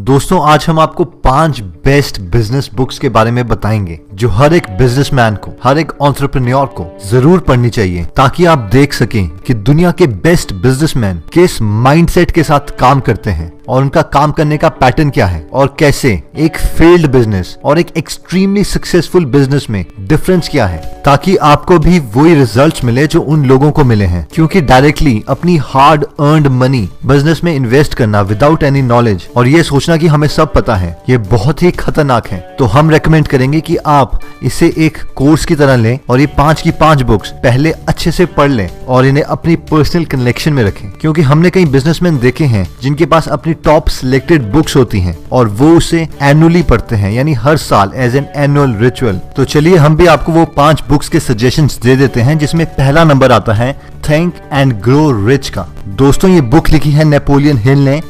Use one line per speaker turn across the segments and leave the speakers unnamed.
दोस्तों आज हम आपको 5 बेस्ट बिजनेस बुक्स के बारे में बताएंगे जो हर एक बिजनेसमैन को, हर एक एंटरप्रेन्योर को जरूर पढ़नी चाहिए ताकि आप देख सकें कि दुनिया के बेस्ट बिजनेसमैन किस माइंडसेट के साथ काम करते हैं और उनका काम करने का पैटर्न क्या है और कैसे एक फेल्ड बिजनेस और एक एक्सट्रीमली सक्सेसफुल बिजनेस में डिफरेंस क्या है, ताकि आपको भी वही रिजल्ट्स मिले जो उन लोगों को मिले हैं। क्योंकि डायरेक्टली अपनी हार्ड अर्न्ड मनी बिजनेस में इन्वेस्ट करना विदाउट एनी नॉलेज और ये सोचना कि हमें सब पता है, ये बहुत ही खतरनाक है। तो हम रेकमेंड करेंगे कि आप इसे एक कोर्स की तरह लें और ये 5 की 5 बुक्स पहले अच्छे से पढ़ लें और इन्हें अपनी पर्सनल कलेक्शन में रखें। क्योंकि हमने कई बिजनेसमैन देखे हैं जिनके पास अपनी टॉप सिलेक्टेड बुक्स होती हैं और वो उसे एनुअली पढ़ते हैं, यानी हर साल एज एन एनुअल रिचुअल। तो चलिए हम भी आपको वो 5 बुक्स के सजेशंस दे देते हैं, जिसमें पहला नंबर आता है थिंक एंड ग्रो रिच का। दोस्तों ये बुक लिखी है नेपोलियन हिल ने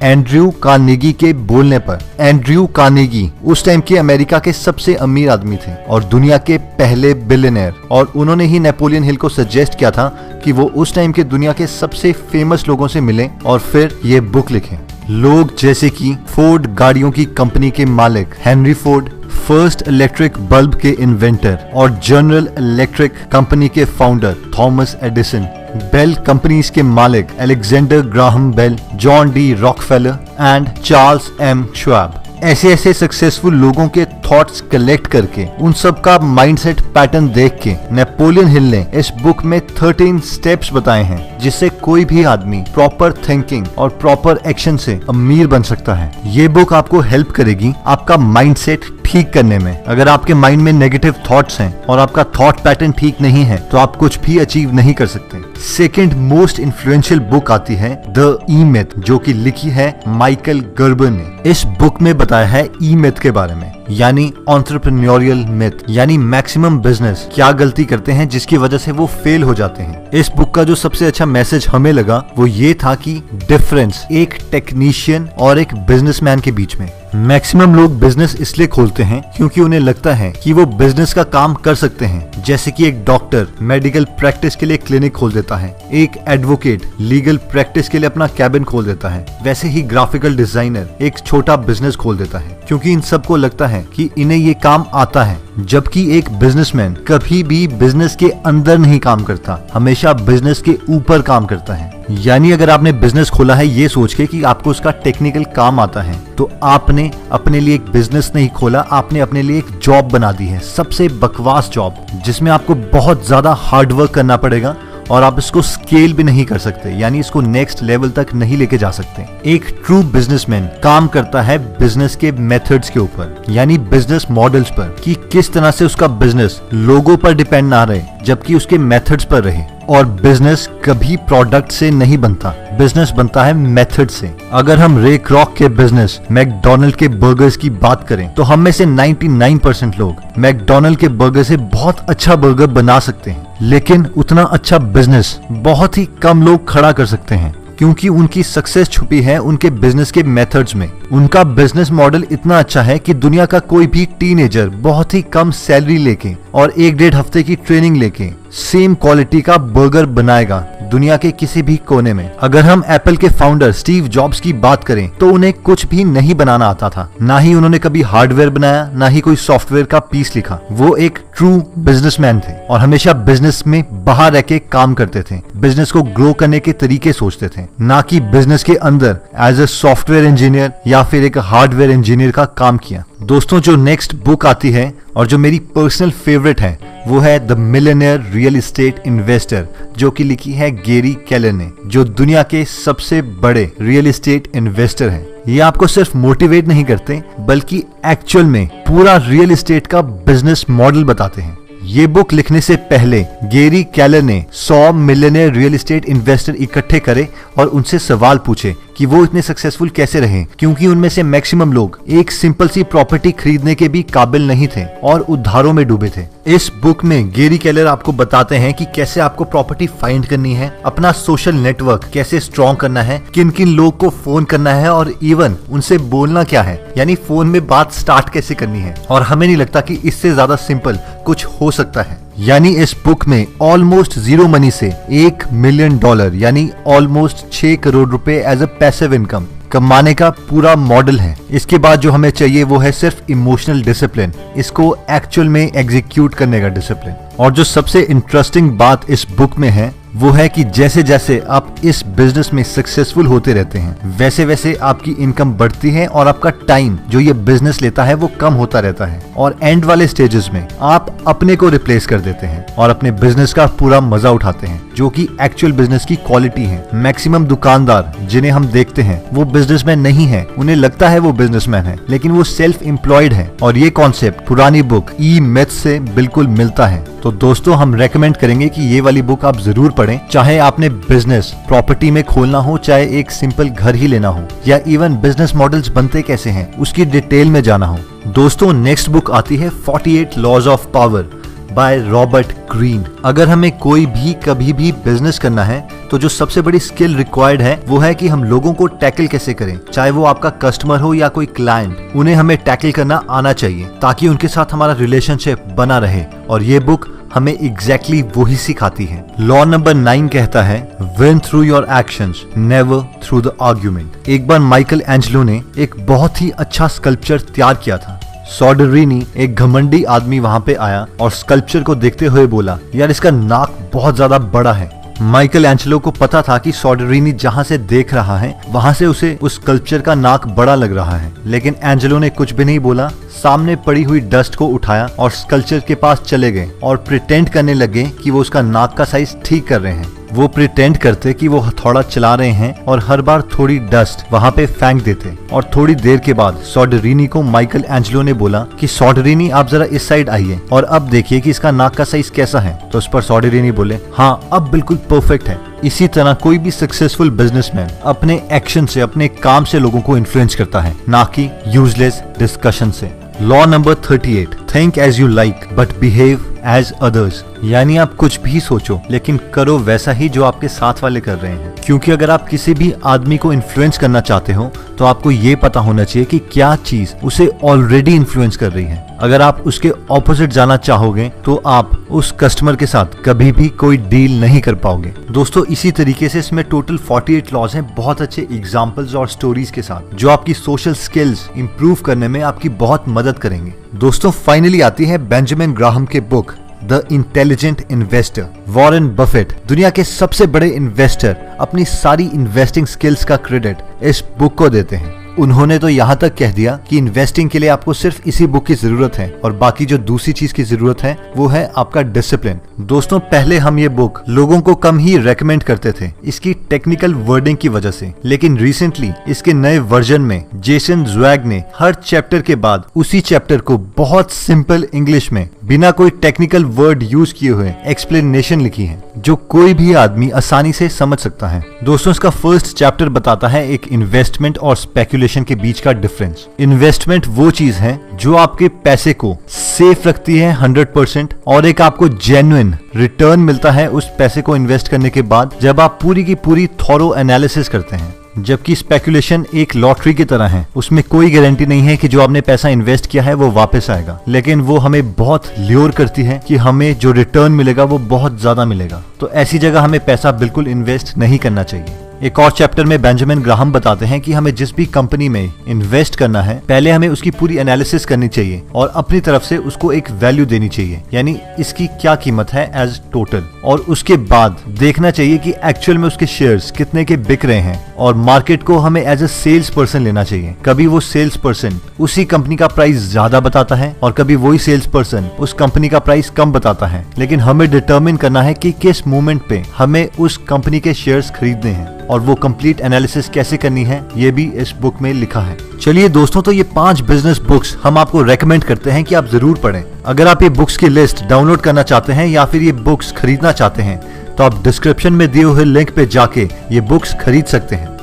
एंड्रयू कार्नेगी के बोलने पर। एंड्रयू कार्नेगी उस टाइम के अमेरिका के सबसे अमीर आदमी थे और दुनिया के पहले बिलियनर, और उन्होंने ही नेपोलियन हिल को सजेस्ट किया था कि वो उस टाइम के दुनिया के सबसे फेमस लोगों से मिलें और फिर ये बुक लिखें। लोग जैसे कि फोर्ड गाड़ियों की कंपनी के मालिक Henry Ford, first electric bulb के इन्वेंटर और जनरल इलेक्ट्रिक कंपनी के founder Thomas Edison, Bell companies के मालिक Alexander Graham Bell, John D Rockefeller and Charles M Schwab. ऐसे ऐसे सक्सेसफुल लोगों के थॉट्स कलेक्ट करके उन सब का माइंडसेट पैटर्न देख के नेपोलियन हिल ने इस बुक में 13 स्टेप्स बताए हैं जिससे कोई भी आदमी प्रॉपर थिंकिंग और प्रॉपर एक्शन से अमीर बन सकता है। ये बुक आपको हेल्प करेगी आपका माइंडसेट ठीक करने में। अगर आपके माइंड में नेगेटिव थॉट्स हैं और आपका थॉट पैटर्न ठीक नहीं है तो आप कुछ भी अचीव नहीं कर सकते। सेकेंड मोस्ट इन्फ्लुएंशियल बुक आती है द ई मिथ, जो कि लिखी है माइकल गर्बर ने। इस बुक में बताया है ई मिथ के बारे में, यानी एंटरप्रेन्योरियल मिथ, यानी मैक्सिमम बिजनेस क्या गलती करते हैं जिसकी वजह से वो फेल हो जाते हैं। इस बुक का जो सबसे अच्छा मैसेज हमें लगा वो ये था कि डिफरेंस एक टेक्नीशियन और एक बिजनेसमैन के बीच में। मैक्सिमम लोग बिजनेस इसलिए खोलते हैं क्योंकि उन्हें लगता है कि वो बिजनेस का काम कर सकते हैं। जैसे कि एक डॉक्टर मेडिकल प्रैक्टिस के लिए क्लिनिक खोल देता है, एक एडवोकेट लीगल प्रैक्टिस के लिए अपना कैबिन खोल देता है, वैसे ही ग्राफिकल डिजाइनर एक छोटा बिजनेस खोल देता है क्योंकि इन सबको लगता है कि इन्हें ये काम आता है। जबकि एक बिजनेसमैन कभी भी बिजनेस के अंदर नहीं काम करता, हमेशा बिजनेस के ऊपर काम करता है। यानी अगर आपने बिजनेस खोला है ये सोच के कि आपको उसका टेक्निकल काम आता है, तो आपने अपने लिए एक बिजनेस नहीं खोला, आपने अपने लिए एक जॉब बना दी है, सबसे बकवास जॉब, जिसमें आपको बहुत ज्यादा हार्ड वर्क करना पड़ेगा और आप इसको स्केल भी नहीं कर सकते, यानी इसको नेक्स्ट लेवल तक नहीं लेके जा सकते। एक ट्रू बिजनेसमैन काम करता है बिजनेस के मेथड्स के ऊपर, यानी बिजनेस मॉडल्स पर, कि किस तरह से उसका बिजनेस लोगों पर डिपेंड ना रहे जबकि उसके मेथड्स पर रहे। और बिजनेस कभी प्रोडक्ट से नहीं बनता, बिजनेस बनता है मेथड से। अगर हम रे क्रॉक के बिजनेस मैकडॉनल्ड के बर्गर्स की बात करें तो हम में से 99% लोग मैकडॉनल्ड के बर्गर से बहुत अच्छा बर्गर बना सकते हैं, लेकिन उतना अच्छा बिजनेस बहुत ही कम लोग खड़ा कर सकते हैं क्योंकि उनकी सक्सेस छुपी है उनके बिजनेस के मेथड्स में। उनका बिजनेस मॉडल इतना अच्छा है कि दुनिया का कोई भी टीनेजर बहुत ही कम सैलरी लेके और 1-1.5 हफ्ते की ट्रेनिंग लेके सेम क्वालिटी का बर्गर बनाएगा दुनिया के किसी भी कोने में। अगर हम एप्पल के फाउंडर स्टीव जॉब्स की बात करें तो उन्हें कुछ भी नहीं बनाना आता था, ना ही उन्होंने कभी हार्डवेयर बनाया, ना ही कोई सॉफ्टवेयर का पीस लिखा। वो एक ट्रू बिजनेसमैन थे और हमेशा बिजनेस में बाहर रह के काम करते थे, बिजनेस को ग्रो करने के तरीके सोचते थे, ना कि बिजनेस के अंदर एज ए सॉफ्टवेयर इंजीनियर या फिर एक हार्डवेयर इंजीनियर का काम किया। दोस्तों जो नेक्स्ट बुक आती है और जो मेरी पर्सनल फेवरेट है वो है the millionaire real estate investor, जो कि लिखी है गैरी केलर ने, जो दुनिया के सबसे बड़े रियल एस्टेट इन्वेस्टर हैं। ये आपको सिर्फ मोटिवेट नहीं करते बल्कि एक्चुअल में पूरा रियल एस्टेट का बिजनेस मॉडल बताते हैं। ये बुक लिखने से पहले गैरी केलर ने 100 मिलियनेयर रियल एस्टेट इन्वेस्टर इकट्ठे करे और उनसे सवाल पूछे कि वो इतने सक्सेसफुल कैसे रहे, क्योंकि उनमें से मैक्सिमम लोग एक सिंपल सी प्रॉपर्टी खरीदने के भी काबिल नहीं थे और उधारों में डूबे थे। इस बुक में गैरी केलर आपको बताते हैं कि कैसे आपको प्रॉपर्टी फाइंड करनी है, अपना सोशल नेटवर्क कैसे स्ट्रॉन्ग करना है, किन किन लोग को फोन करना है और इवन उनसे बोलना क्या है, यानी फोन में बात स्टार्ट कैसे करनी है। और हमें नहीं लगता कि इससे ज्यादा सिंपल कुछ हो सकता है। यानी इस बुक में ऑलमोस्ट जीरो मनी से $1 मिलियन यानी ऑलमोस्ट 6 करोड़ रुपए एज अ पैसिव इनकम कमाने का पूरा मॉडल है। इसके बाद जो हमें चाहिए वो है सिर्फ इमोशनल डिसिप्लिन, इसको एक्चुअल में एग्जीक्यूट करने का डिसिप्लिन। और जो सबसे इंटरेस्टिंग बात इस बुक में है वो है कि जैसे जैसे आप इस बिजनेस में सक्सेसफुल होते रहते हैं वैसे वैसे आपकी इनकम बढ़ती है और आपका टाइम जो ये बिजनेस लेता है वो कम होता रहता है, और एंड वाले स्टेजेस में आप अपने को रिप्लेस कर देते हैं और अपने बिजनेस का पूरा मजा उठाते हैं, जो कि एक्चुअल बिजनेस की क्वालिटी है। मैक्सिमम दुकानदार जिन्हें हम देखते हैं वो बिजनेसमैन नहीं है, उन्हें लगता है वो बिजनेसमैन है लेकिन वो सेल्फ एम्प्लॉयड है। और ये कॉन्सेप्ट पुरानी बुक ई मिथ से बिल्कुल मिलता है। तो दोस्तों हम रेकमेंड करेंगे कि ये वाली बुक आप जरूर पढ़ें, चाहे आपने बिजनेस प्रॉपर्टी में खोलना हो, चाहे एक सिंपल घर ही लेना हो, या इवन बिजनेस मॉडल्स बनते कैसे हैं उसकी डिटेल में जाना हो। दोस्तों नेक्स्ट बुक आती है 48 laws of power by Robert Greene. अगर हमें कोई भी कभी भी बिजनेस करना है तो जो सबसे बड़ी स्किल रिक्वायर्ड है वो है कि हम लोगों को टैकल कैसे करें, चाहे वो आपका कस्टमर हो या कोई क्लाइंट, उन्हें हमें टैकल करना आना चाहिए ताकि उनके साथ हमारा रिलेशनशिप बना रहे। और ये बुक हमें एग्जैक्टली वही सिखाती है। लॉ नंबर 9 कहता है win through your actions never through the argument. एक बार माइकल एंजेलो ने एक बहुत ही अच्छा स्कल्पचर तैयार किया था। सॉडरिनी एक घमंडी आदमी वहां पे आया और स्कल्पचर को देखते हुए बोला, यार इसका नाक बहुत ज्यादा बड़ा है। माइकल एंजेलो को पता था कि सॉडरिनी जहां से देख रहा है वहां से उसे उस स्कल्पचर का नाक बड़ा लग रहा है, लेकिन एंजेलो ने कुछ भी नहीं बोला, सामने पड़ी हुई डस्ट को उठाया और स्कल्पचर के पास चले गए और प्रिटेंड करने लगे कि वो उसका नाक का साइज ठीक कर रहे हैं। वो प्रिटेंड करते कि वो हथौड़ा चला रहे हैं और हर बार थोड़ी डस्ट वहां पे फेंक देते। और थोड़ी देर के बाद सॉडरिनी को माइकल एंजेलो ने बोला कि सॉडरिनी आप जरा इस साइड आइए और अब देखिए कि इसका नाक का साइज कैसा है। तो उस पर सॉडरिनी बोले, हाँ अब बिल्कुल परफेक्ट है। इसी तरह कोई भी सक्सेसफुल बिजनेसमैन अपने एक्शन से, अपने काम से लोगों को इन्फ्लुएंस करता है, ना कि यूजलेस डिस्कशन से। Law number 38 think as you like but behave as others. यानी आप कुछ भी सोचो लेकिन करो वैसा ही जो आपके साथ वाले कर रहे हैं। क्योंकि अगर आप किसी भी आदमी को इन्फ्लुएंस करना चाहते हो तो आपको ये पता होना चाहिए कि क्या चीज उसे ऑलरेडी इन्फ्लुएंस कर रही है। अगर आप उसके ऑपोजिट जाना चाहोगे तो आप उस कस्टमर के साथ कभी भी कोई डील नहीं कर पाओगे। दोस्तों इसी तरीके से इसमें टोटल 48 लॉज हैं, बहुत अच्छे एग्जांपल्स और स्टोरीज के साथ, जो आपकी सोशल स्किल्स इंप्रूव करने में आपकी बहुत मदद करेंगे। दोस्तों फाइनली आती है बेंजामिन ग्राहम के book the intelligent investor. Warren Buffett दुनिया के सबसे बड़े इन्वेस्टर अपनी सारी इन्वेस्टिंग स्किल्स का क्रेडिट इस बुक को देते हैं। उन्होंने तो यहाँ तक कह दिया कि इन्वेस्टिंग के लिए आपको सिर्फ इसी बुक की जरूरत है और बाकी जो दूसरी चीज की जरूरत है वो है आपका डिसिप्लिन। दोस्तों पहले हम ये बुक लोगों को कम ही रेकमेंड करते थे इसकी टेक्निकल वर्डिंग की वजह से, लेकिन रिसेंटली इसके नए वर्जन में जेसन ज़्वेग ने हर चैप्टर के बाद उसी चैप्टर को बहुत सिंपल इंग्लिश में बिना कोई टेक्निकल वर्ड यूज किए हुए एक्सप्लेनेशन लिखी है जो कोई भी आदमी आसानी से समझ सकता है। दोस्तों इसका फर्स्ट चैप्टर बताता है एक इन्वेस्टमेंट और स्पेकुलेशन के बीच का डिफरेंस। इन्वेस्टमेंट वो चीज है जो आपके पैसे को सेफ रखती है 100% और एक आपको जेन्युइन रिटर्न मिलता है उस पैसे को इन्वेस्ट करने के बाद जब आप पूरी की पूरी थॉरो एनालिसिस करते हैं। जबकि स्पेकुलेशन एक लॉटरी की तरह है, उसमें कोई गारंटी नहीं है कि जो आपने पैसा इन्वेस्ट किया है वो वापस आएगा, लेकिन वो हमें बहुत ल्योर करती है कि हमें जो रिटर्न मिलेगा वो बहुत ज्यादा मिलेगा। तो ऐसी जगह हमें पैसा बिल्कुल इन्वेस्ट नहीं करना चाहिए। एक और चैप्टर में बेंजामिन ग्राहम बताते हैं कि हमें जिस भी कंपनी में इन्वेस्ट करना है पहले हमें उसकी पूरी एनालिसिस करनी चाहिए और अपनी तरफ से उसको एक वैल्यू देनी चाहिए, यानी इसकी क्या कीमत है एज टोटल, और उसके बाद देखना चाहिए कि एक्चुअल में उसके शेयर्स कितने के बिक रहे हैं। और मार्केट को हमें एज ए सेल्स पर्सन लेना चाहिए। कभी वो सेल्स पर्सन उसी कंपनी का प्राइस ज्यादा बताता है और कभी वही सेल्स पर्सन उस कंपनी का प्राइस कम बताता है, लेकिन हमें डिटरमिन करना है कि किस मोमेंट पे हमें उस कंपनी के शेयर्स खरीदने हैं और वो कंप्लीट एनालिसिस कैसे करनी है ये भी इस बुक में लिखा है। चलिए दोस्तों, तो ये 5 बिजनेस बुक्स हम आपको रेकमेंड करते हैं कि आप जरूर पढ़ें। अगर आप ये बुक्स की लिस्ट डाउनलोड करना चाहते हैं या फिर ये बुक्स खरीदना चाहते हैं तो आप डिस्क्रिप्शन में दिए हुए लिंक पे जाके ये बुक्स खरीद सकते हैं।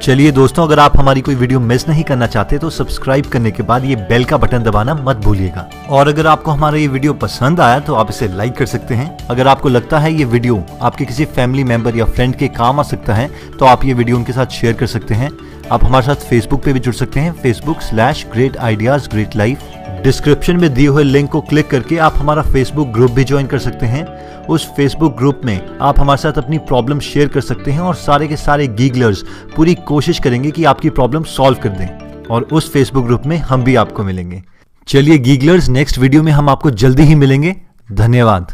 चलिए दोस्तों, अगर आप हमारी कोई वीडियो मिस नहीं करना चाहते तो सब्सक्राइब करने के बाद ये बेल का बटन दबाना मत भूलिएगा। और अगर आपको हमारा ये वीडियो पसंद आया तो आप इसे लाइक कर सकते हैं। अगर आपको लगता है ये वीडियो आपके किसी फैमिली मेंबर या फ्रेंड के काम आ सकता है तो आप ये वीडियो उनके साथ शेयर कर सकते हैं। आप हमारे साथ फेसबुक पे भी जुड़ सकते हैं, Facebook/Great Ideas Great Life। Description में दिए हुए लिंक को क्लिक करके आप हमारा फेसबुक ग्रुप भी ज्वाइन कर सकते हैं। उस फेसबुक ग्रुप में आप हमारे साथ अपनी प्रॉब्लम शेयर कर सकते हैं और सारे के सारे गीगलर्स पूरी कोशिश करेंगे कि आपकी प्रॉब्लम सॉल्व कर दें, और उस फेसबुक ग्रुप में हम भी आपको मिलेंगे। चलिए गीगलर्स, नेक्स्ट वीडियो में हम आपको जल्दी ही मिलेंगे। धन्यवाद।